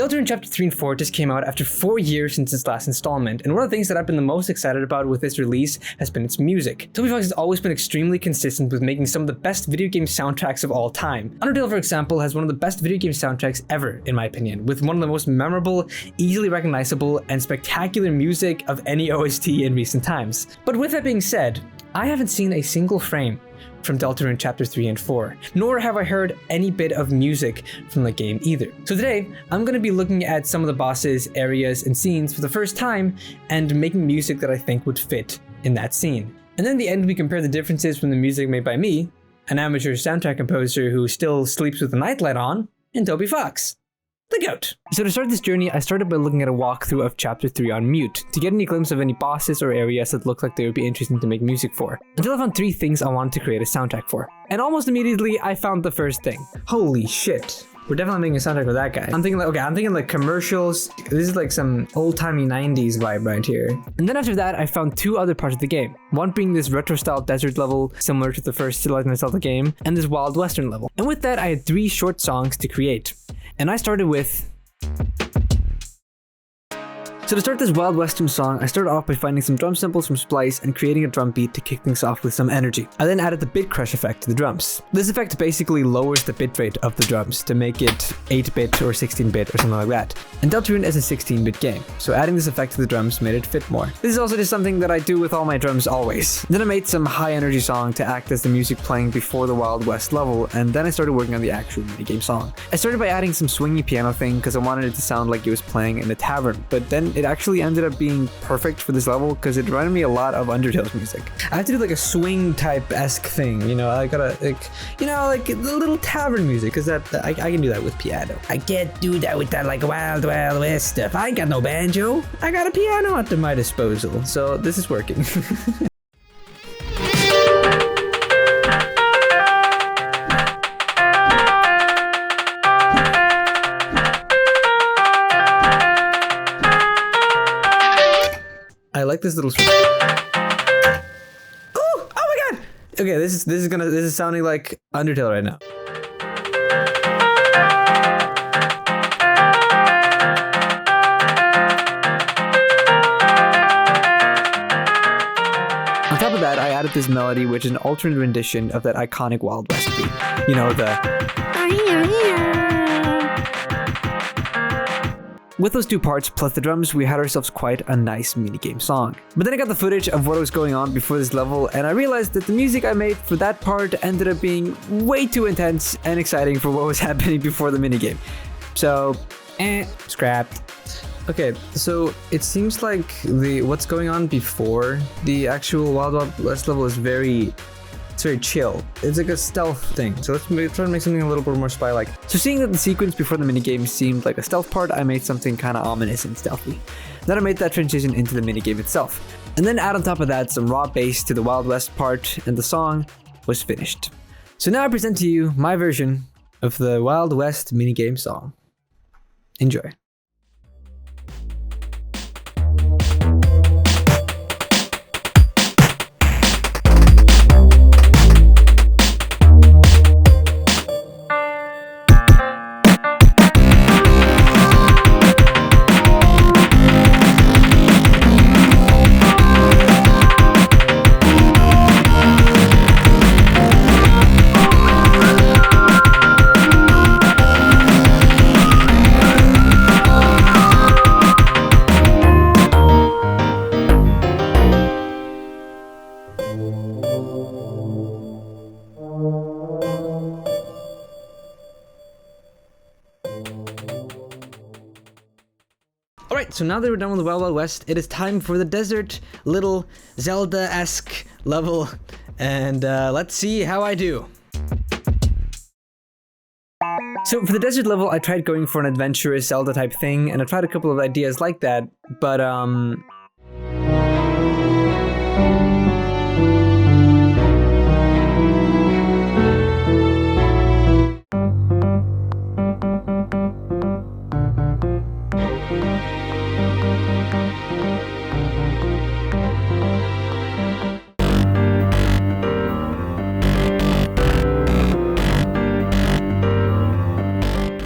Deltarune Chapter 3 and 4 just came out after 4 years since its last installment, and one of the things that I've been the most excited about with this release has been its music. Toby has always been extremely consistent with making some of the best video game soundtracks of all time. Undertale, for example, has one of the best video game soundtracks ever, in my opinion, with one of the most memorable, easily recognizable, and spectacular music of any OST in recent times. But with that being said, I haven't seen a single frame from Deltarune Chapter 3 and 4, nor have I heard any bit of music from the game either. So today, I'm going to be looking at some of the bosses, areas, and scenes for the first time, and making music that I think would fit in that scene. And then in the end, we compare the differences from the music made by me, an amateur soundtrack composer who still sleeps with the nightlight on, and Toby Fox, the GOAT. So to start this journey, I started by looking at a walkthrough of Chapter 3 on mute, to get any glimpse of any bosses or areas that looked like they would be interesting to make music for, until I found 3 things I wanted to create a soundtrack for. And almost immediately, I found the first thing. Holy shit. We're definitely making a soundtrack for that guy. I'm thinking like commercials. This is like some old-timey 90s vibe right here. And then after that, I found 2 other parts of the game. One being this retro-style desert level, similar to the first Legend of Zelda game, and this Wild Western level. And with that, I had 3 short songs to create. And I started with... So to start this Wild Western song, I started off by finding some drum samples from Splice and creating a drum beat to kick things off with some energy. I then added the bit crush effect to the drums. This effect basically lowers the bitrate of the drums to make it 8-bit or 16-bit or something like that. And Deltarune is a 16-bit game, so adding this effect to the drums made it fit more. This is also just something that I do with all my drums always. Then I made some high energy song to act as the music playing before the Wild West level, and then I started working on the actual minigame song. I started by adding some swingy piano thing because I wanted it to sound like it was playing in a tavern, but then it actually ended up being perfect for this level because it reminded me a lot of Undertale's music. I have to do like a swing type-esque thing, you know, I gotta like the little tavern music, because that I can do that with piano. I can't do that with that like Wild West stuff. I ain't got no banjo. I got a piano at my disposal, so this is working. I like this little. Oh my god! Okay, this is sounding like Undertale right now. On top of that, I added this melody, which is an alternate rendition of that iconic Wild West beat. You know, the. With those 2 parts, plus the drums, we had ourselves quite a nice minigame song. But then I got the footage of what was going on before this level, and I realized that the music I made for that part ended up being way too intense and exciting for what was happening before the minigame. So, scrapped. Okay, so it seems like what's going on before the actual Wild West level is very chill. It's like a stealth thing. So let's try to make something a little bit more spy-like. So seeing that the sequence before the minigame seemed like a stealth part, I made something kind of ominous and stealthy. Then I made that transition into the minigame itself. And then add on top of that some raw bass to the Wild West part, and the song was finished. So now I present to you my version of the Wild West minigame song. Enjoy. Alright, so now that we're done with the Wild Wild West, it is time for the desert, little Zelda-esque level, and let's see how I do. So for the desert level, I tried going for an adventurous Zelda type thing, and I tried a couple of ideas like that, but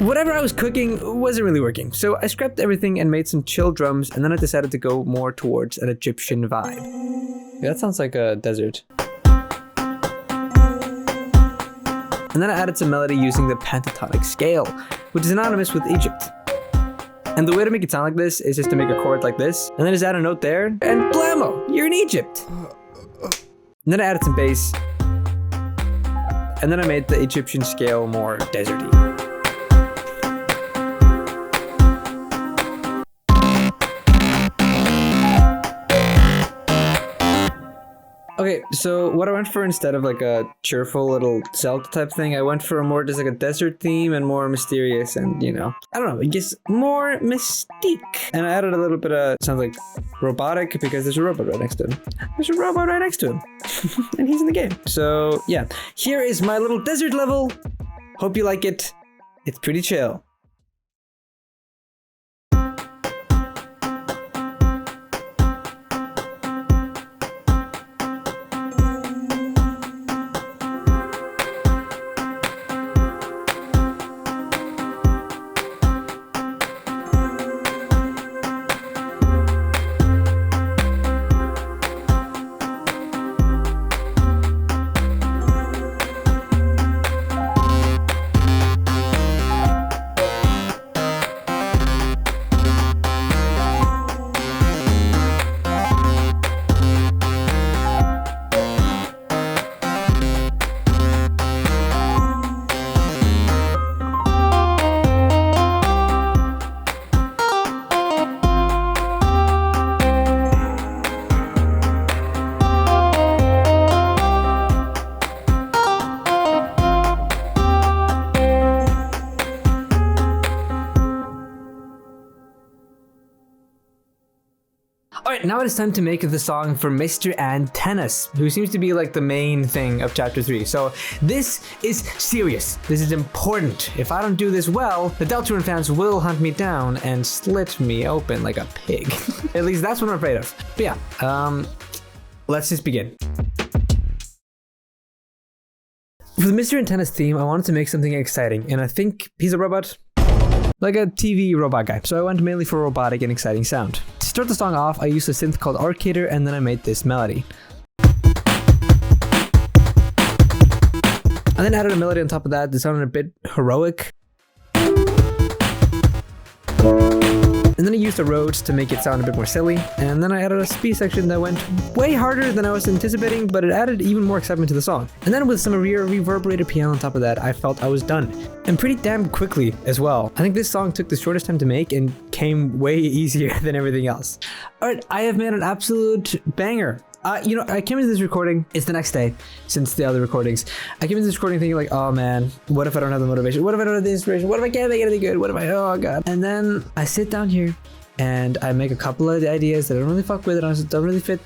what whatever I was cooking wasn't really working. So I scrapped everything and made some chill drums, and then I decided to go more towards an Egyptian vibe. Yeah, that sounds like a desert. And then I added some melody using the pentatonic scale, which is synonymous with Egypt. And the way to make it sound like this is just to make a chord like this, and then just add a note there, and blammo, you're in Egypt. And then I added some bass, and then I made the Egyptian scale more deserty. Okay, so what I went for instead of like a cheerful little Zelda type thing, I went for a more just like a desert theme and more mysterious and, you know, I don't know, it gets more mystique. And I added a little bit of, sounds like robotic because there's a robot right next to him. There's a robot right next to him. And he's in the game. So yeah, here is my little desert level. Hope you like it. It's pretty chill. Alright, now it is time to make the song for Mr. Antennas, who seems to be like the main thing of Chapter 3. So this is serious. This is important. If I don't do this well, the Deltarune fans will hunt me down and slit me open like a pig. At least that's what I'm afraid of. But yeah, let's just begin. For the Mr. Antennas theme, I wanted to make something exciting, and I think he's a robot. Like a TV robot guy. So I went mainly for robotic and exciting sound. To start the song off, I used a synth called Arcader, and then I made this melody. And then added a melody on top of that sounded a bit heroic. And then I used the Rhodes to make it sound a bit more silly. And then I added a speed section that went way harder than I was anticipating, but it added even more excitement to the song. And then with some reverberated piano on top of that, I felt I was done. And pretty damn quickly as well. I think this song took the shortest time to make and came way easier than everything else. Alright, I have made an absolute banger. You know, I came into this recording, it's the next day since the other recordings. I came into this recording thinking like, oh man, what if I don't have the motivation? What if I don't have the inspiration? What if I can't make anything good? What if I, oh god. And then I sit down here and I make a couple of ideas that I don't really fuck with and don't really fit.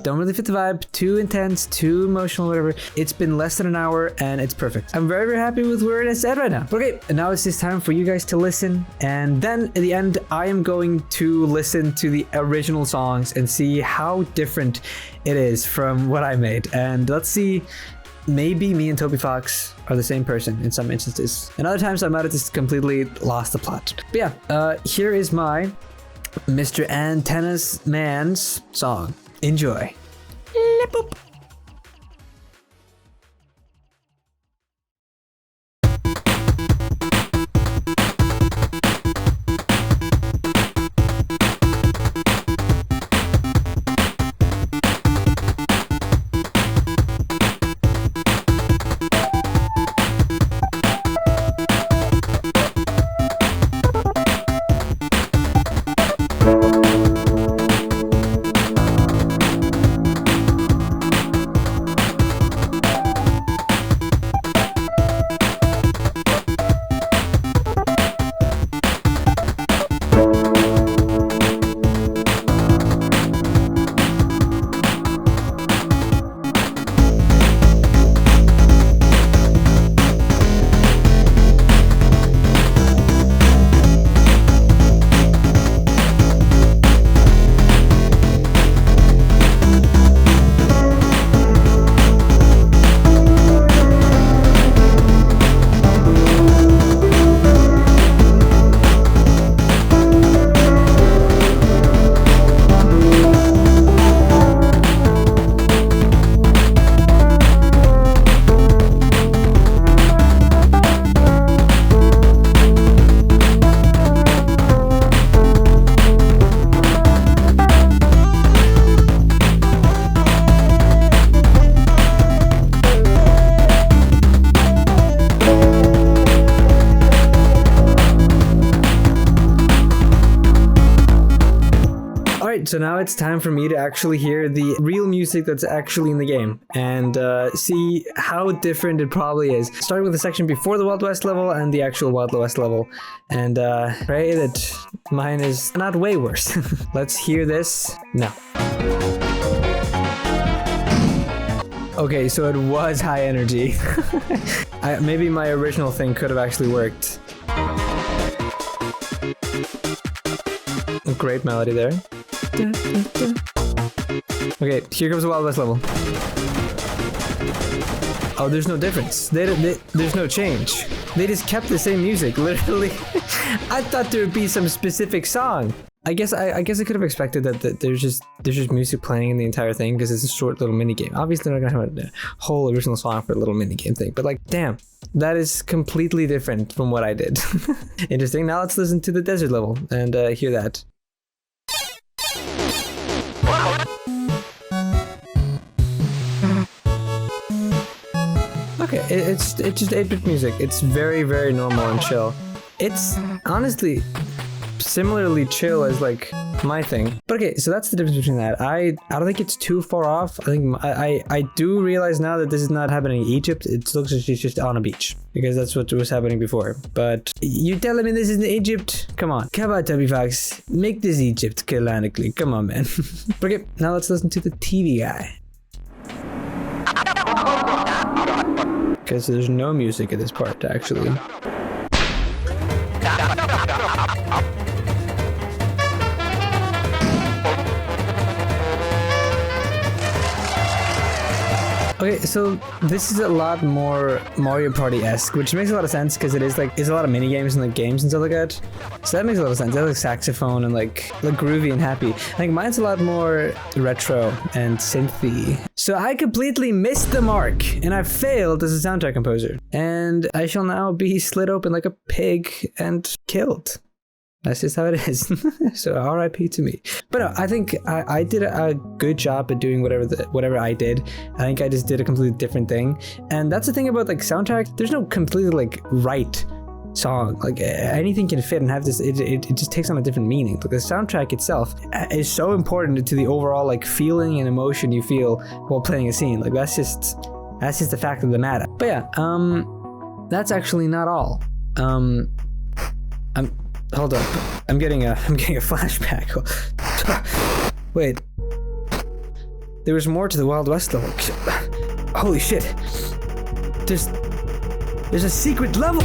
Don't really fit the vibe, too intense, too emotional, whatever. It's been less than an hour and it's perfect. I'm very, very happy with where it is at right now. Okay, and now it's just time for you guys to listen. And then at the end, I am going to listen to the original songs and see how different it is from what I made. And let's see, maybe me and Toby Fox are the same person in some instances. And other times I might have just completely lost the plot. But yeah, here is my Mr. Antennas Man's song. Enjoy. Boop. So now it's time for me to actually hear the real music that's actually in the game and see how different it probably is. Starting with the section before the Wild West level and the actual Wild West level. And pray that mine is not way worse. Let's hear this now. Okay, so it was high energy. Maybe my original thing could have actually worked. Great melody there. Okay, here comes the Wild West level. Oh, there's no difference. There's no change. They just kept the same music, literally. I thought there would be some specific song. I guess I could have expected that there's just music playing in the entire thing because it's a short little mini game. Obviously, they're not gonna have a whole original song for a little mini game thing, but like, damn, that is completely different from what I did. Interesting. Now let's listen to the desert level and hear that. Okay, it's just 8-bit music. It's very, very normal and chill. It's honestly similarly chill as like my thing. But okay, so that's the difference between that. I don't think it's too far off. I think I do realize now that this is not happening in Egypt. It looks like she's just on a beach because that's what was happening before. But you telling me this is in Egypt? Come on, Toby Fox, make this Egypt canonically. Come on, man. Okay, now let's listen to the TV guy. Because there's no music at this part, actually. Okay, so this is a lot more Mario Party-esque, which makes a lot of sense because it's a lot of mini games and like games and stuff like that. So that makes a lot of sense. That's like saxophone and like groovy and happy. I think mine's a lot more retro and synthy. So I completely missed the mark and I failed as a soundtrack composer. And I shall now be slit open like a pig and killed. That's just how it is. So RIP to me. But no, I think I did a good job at doing whatever I did. I think I just did a completely different thing. And that's the thing about like soundtrack. There's no completely like right song. Like anything can fit and have this. It just takes on a different meaning. Like the soundtrack itself is so important to the overall like feeling and emotion you feel while playing a scene. Like that's just the fact of the matter. But yeah, that's actually not all. Hold up, I'm getting a flashback. Wait, there was more to the Wild West level. Holy shit! There's a secret level.